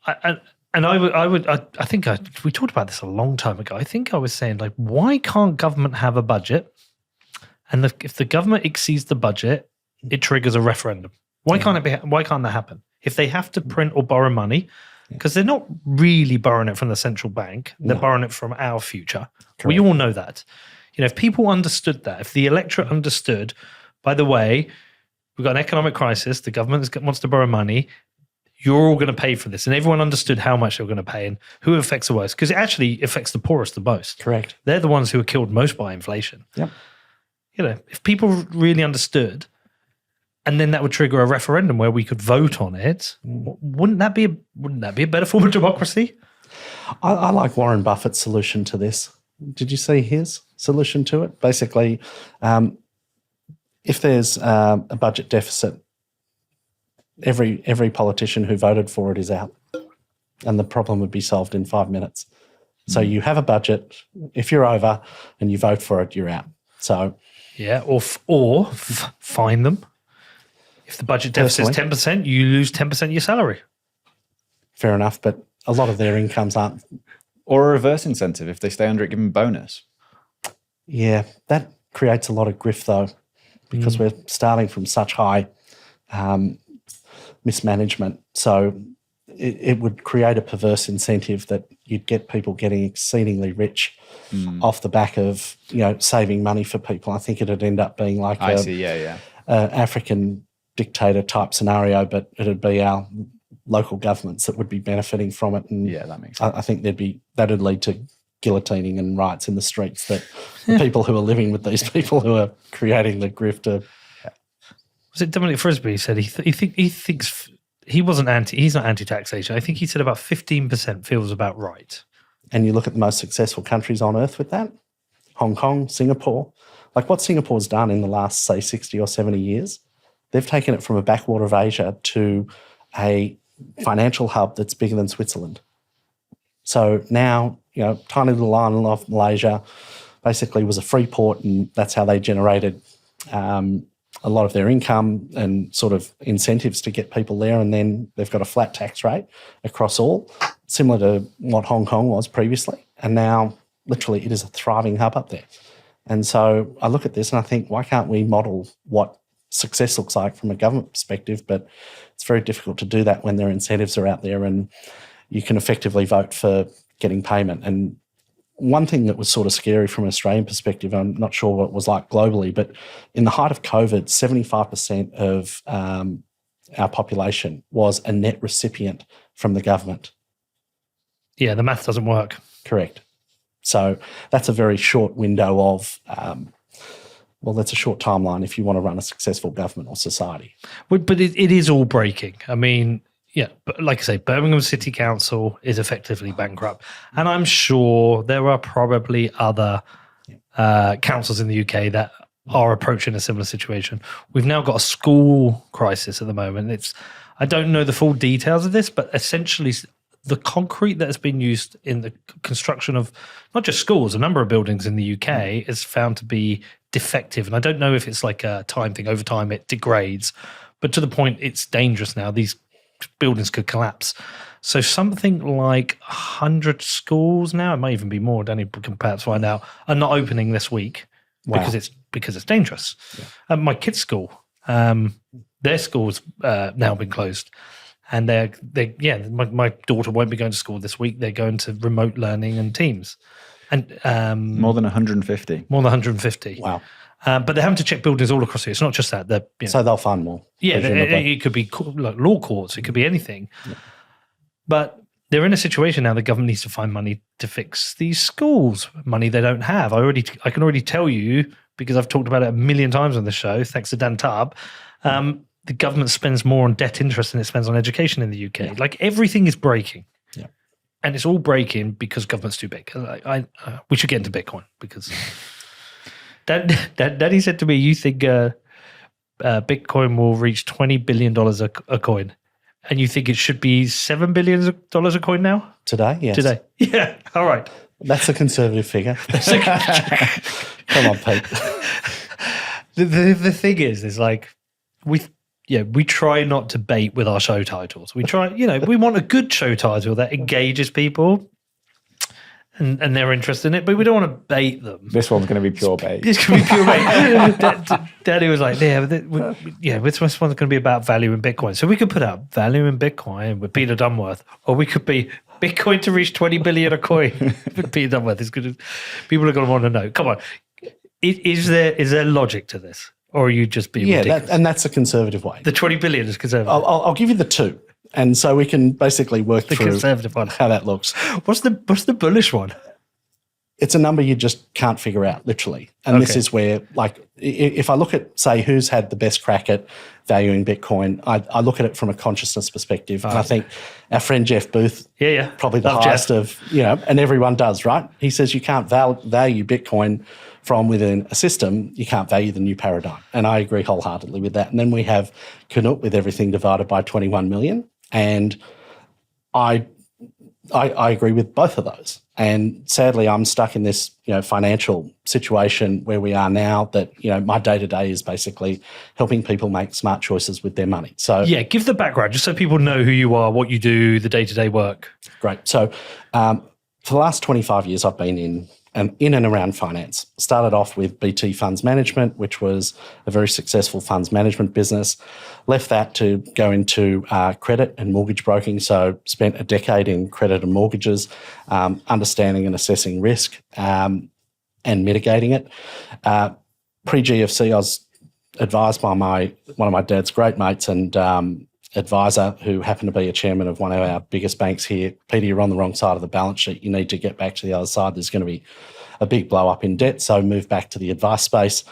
I think we talked about this a long time ago. I think I was saying, like, why can't government have a budget? And if the government exceeds the budget, it triggers a referendum. Why can't that happen? If they have to print or borrow money, because they're not really borrowing it from the central bank, they're borrowing it from our future. Correct. We all know that. If people understood that, if the electorate understood, by the way, we've got an economic crisis, the government wants to borrow money, you're all going to pay for this. And everyone understood how much they were going to pay and who affects the worst, because it actually affects the poorest the most. Correct. They're the ones who are killed most by inflation. Yep. If people really understood, and then that would trigger a referendum where we could vote on it, wouldn't that be a better form of democracy? I like Warren Buffett's solution to this. Did you see his solution to it? Basically, if there's a budget deficit, every politician who voted for it is out, and the problem would be solved in 5 minutes. So you have a budget. If you're over and you vote for it, you're out. So or fine them. If the budget deficit is 10%, you lose 10% of your salary. Fair enough, but a lot of their incomes aren't. Or a reverse incentive if they stay under it, give them a bonus. Yeah, that creates a lot of grift though, because we're starting from such high mismanagement. So it would create a perverse incentive that you'd get people getting exceedingly rich off the back of saving money for people. I think it'd end up being like African dictator type scenario, but it'd be our local governments that would be benefiting from it. And that makes sense. I think that'd lead to guillotining and riots in the streets, that the people who are living with these people who are creating the grift are. Was it Dominic Frisby said he thinks he's not anti-taxation. I think he said about 15% feels about right. And you look at the most successful countries on earth with that, Hong Kong, Singapore, like what Singapore's done in the last, say, 60 or 70 years, they've taken it from a backwater of Asia to a financial hub that's bigger than Switzerland. So now, tiny little island off Malaysia basically was a free port, and that's how they generated a lot of their income and sort of incentives to get people there. And then they've got a flat tax rate across all, similar to what Hong Kong was previously. And now literally it is a thriving hub up there. And so I look at this and I think, why can't we model what success looks like from a government perspective? But it's very difficult to do that when their incentives are out there and you can effectively vote for getting payment. And one thing that was sort of scary from an Australian perspective, I'm not sure what it was like globally, but in the height of COVID, 75% of our population was a net recipient from the government. Yeah, the math doesn't work. Correct. So that's a very short window of, that's a short timeline if you want to run a successful government or society. But it is all breaking. I mean, yeah, but like I say, Birmingham City Council is effectively bankrupt. And I'm sure there are probably other councils in the UK that are approaching a similar situation. We've now got a school crisis at the moment. I don't know the full details of this, but essentially the concrete that has been used in the construction of not just schools, a number of buildings in the UK is found to be defective. And I don't know if it's like a time thing. Over time, it degrades. But to the point, it's dangerous now. These buildings could collapse. So something like 100 schools now, it might even be more, Danny can perhaps find out, are not opening this week because it's dangerous. Yeah. My kids' school, their school's now been closed. And my daughter won't be going to school this week. They're going to remote learning and Teams. And more than 150. More than 150. Wow. But they're having to check buildings all across here. It's not just that. So they'll find more. Yeah, it could be like law courts. It could be anything. Yeah. But they're in a situation now the government needs to find money to fix these schools, money they don't have. I can already tell you, because I've talked about it a million times on the show, thanks to Dan Tubb, the government spends more on debt interest than it spends on education in the UK. Yeah. Like everything is breaking. Yeah. And it's all breaking because government's too big. We should get into Bitcoin because... Daddy said to me, you think Bitcoin will reach $20 billion a coin, and you think it should be $7 billion a coin now? Today, yes. Today. Yeah, all right. That's a conservative figure. Come on, Pete. The thing is like we try not to bait with our show titles. We try, we want a good show title that engages people and they're interested in it, but we don't want to bait them. This one's going to be pure bait. It's going to be pure bait. Daddy was like, this one's going to be about value in Bitcoin. So we could put out value in Bitcoin with Peter Dunworth, or we could be Bitcoin to reach 20 billion a coin with Peter Dunworth. People are going to want to know. Come on. Is there logic to this? Or are you just being ridiculous? And that's a conservative way. The 20 billion is conservative. I'll give you the two. And so we can basically work through conservative one. How that looks. What's the bullish one? It's a number you just can't figure out, literally. And this is where, like, if I look at, say, who's had the best crack at valuing Bitcoin, I look at it from a consciousness perspective. And I think our friend Jeff Booth, probably the highest of, and everyone does, right? He says you can't value Bitcoin from within a system, you can't value the new paradigm. And I agree wholeheartedly with that. And then we have Knut with everything divided by 21 million. And I agree with both of those. And sadly, I'm stuck in this, financial situation where we are now that, my day-to-day is basically helping people make smart choices with their money. So give the background just so people know who you are, what you do, the day-to-day work. Great. So for the last 25 years, I've been in and around finance. Started off with BT Funds Management, which was a very successful funds management business. Left that to go into credit and mortgage broking. So spent a decade in credit and mortgages, understanding and assessing risk and mitigating it. Pre-GFC, I was advised by one of my dad's great mates and advisor who happened to be a chairman of one of our biggest banks here. Peter, you're on the wrong side of the balance sheet. You need to get back to the other side. There's going to be a big blow up in debt. So move back to the advice space.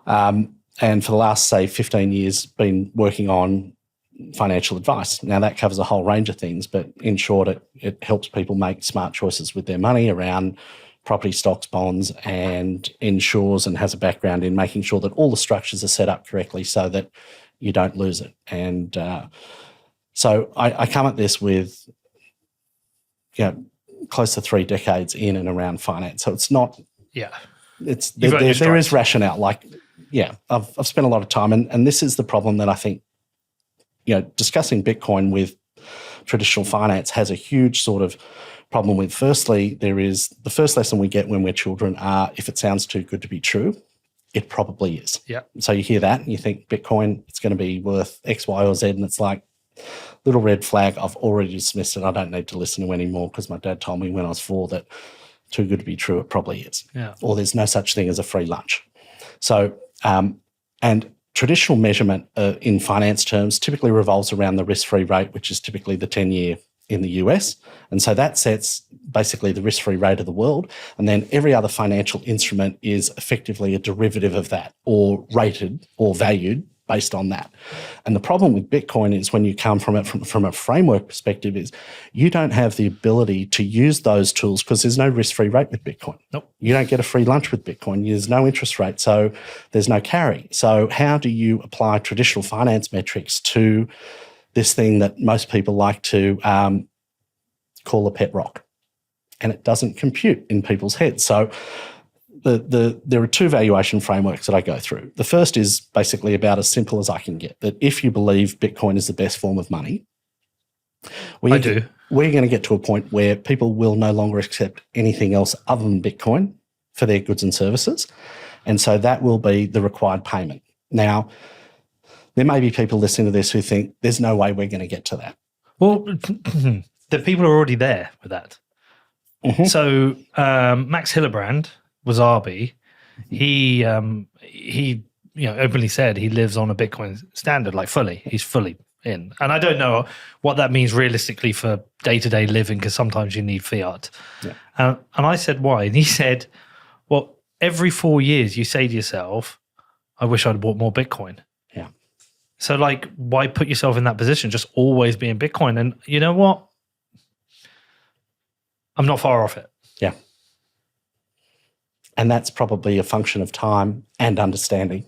And for the last, say, 15 years, been working on financial advice. Now, that covers a whole range of things, but in short, it helps people make smart choices with their money around property, stocks, bonds, and ensures and has a background in making sure that all the structures are set up correctly so that you don't lose it. And so I come at this with, close to 3 decades in and around finance. So it's not, there is rationale. Like, I've spent a lot of time and this is the problem that I think, discussing Bitcoin with traditional finance has a huge sort of problem with. Firstly, there is the first lesson we get when we're children are, if it sounds too good to be true, it probably is. Yeah. So you hear that and you think Bitcoin, it's going to be worth X, Y, or Z. And it's like, little red flag, I've already dismissed it. I don't need to listen to anymore because my dad told me when I was 4 that too good to be true, it probably is. Yeah. Or there's no such thing as a free lunch. So, and traditional measurement in finance terms typically revolves around the risk-free rate, which is typically the 10-year in the US. And so that sets basically the risk-free rate of the world. And then every other financial instrument is effectively a derivative of that or rated or valued based on that. And the problem with Bitcoin is when you come from it from a framework perspective is you don't have the ability to use those tools because there's no risk-free rate with Bitcoin. Nope. You don't get a free lunch with Bitcoin. There's no interest rate. So there's no carry. So how do you apply traditional finance metrics to this thing that most people like to call a pet rock? And it doesn't compute in people's heads. So there are 2 valuation frameworks that I go through. The first is basically about as simple as I can get, that if you believe Bitcoin is the best form of money, we're going to get to a point where people will no longer accept anything else other than Bitcoin for their goods and services. And so that will be the required payment. Now, there may be people listening to this who think there's no way we're going to get to that. Well, the people are already there with that. Mm-hmm. So Max Hillebrand was RB. He openly said he lives on a Bitcoin standard, like fully. He's fully in. And I don't know what that means realistically for day-to-day living because sometimes you need fiat. Yeah. And I said, why? And he said, well, every 4 years you say to yourself, I wish I'd bought more Bitcoin. Yeah. So like, why put yourself in that position? Just always be in Bitcoin. And you know what? I'm not far off it. Yeah. And that's probably a function of time and understanding.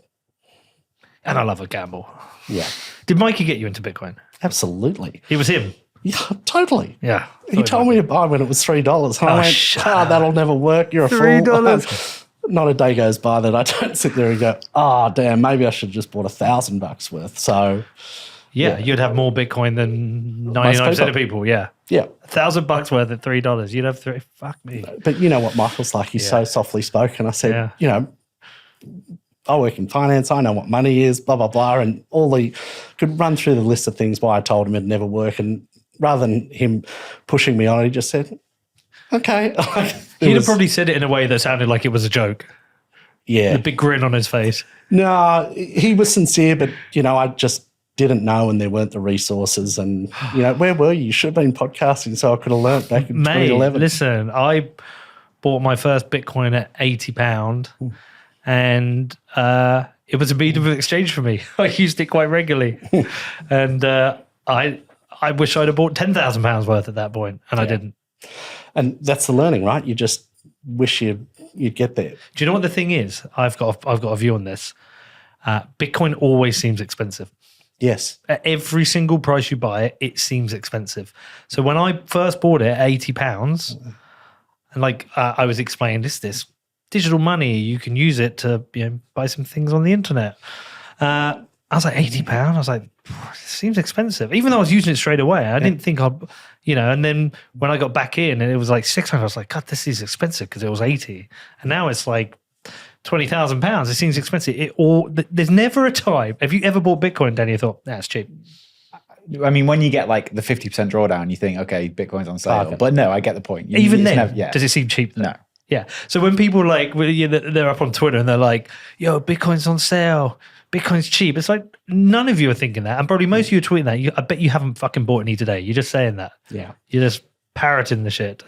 And I love a gamble. Yeah. Did Mikey get you into Bitcoin? Absolutely. It was him. Yeah, totally. Yeah. He told me to buy when it was $3. And I went, that'll never work. You're a fool. $3. not a day goes by that I don't sit there and go, oh, damn, maybe I should have just bought $1,000 worth. So, Yeah, you'd have more Bitcoin than 99% of people. Yeah. yeah. $1,000 worth at $3. You'd have three. Fuck me. But you know what Michael's like? He's so softly spoken. I said, you know, I work in finance. I know what money is, blah, blah, blah. And could run through the list of things why I told him it'd never work. And rather than him pushing me on it, he just said, okay. He'd have probably said it in a way that sounded like it was a joke. Yeah. A big grin on his face. No, he was sincere, but, you know, I just didn't know and there weren't the resources. And, you know, where were you? You should have been podcasting so I could have learnt back in 2011. Listen, I bought my first Bitcoin at £80 and it was a medium of exchange for me. I used it quite regularly. And I wish I'd have bought £10,000 worth at that point, and I didn't. And that's the learning, right? You just wish you'd get there. Do you know what the thing is? I've got a view on this. Bitcoin always seems expensive. Yes. At every single price you buy it, it seems expensive. So when I first bought it at £80, and like I was explaining this digital money, you can use it to buy some things on the internet. I was like, £80? I was like, it seems expensive. Even though I was using it straight away, I didn't think I'd, and then when I got back in and it was like £600, I was like, God, this is expensive because it was 80. And now it's like £20,000. It seems expensive. There's never a time. Have you ever bought Bitcoin, Danny, and thought, that's cheap? I mean, when you get like the 50% drawdown, you think, okay, Bitcoin's on sale. Okay. But no, I get the point. Even then, does it seem cheap? No. Yeah. So when people they're up on Twitter and they're like, yo, Bitcoin's on sale, Bitcoin's cheap. It's like none of you are thinking that. And probably most of you are tweeting that. I bet you haven't fucking bought any today. You're just saying that. Yeah. You're just parroting the shit.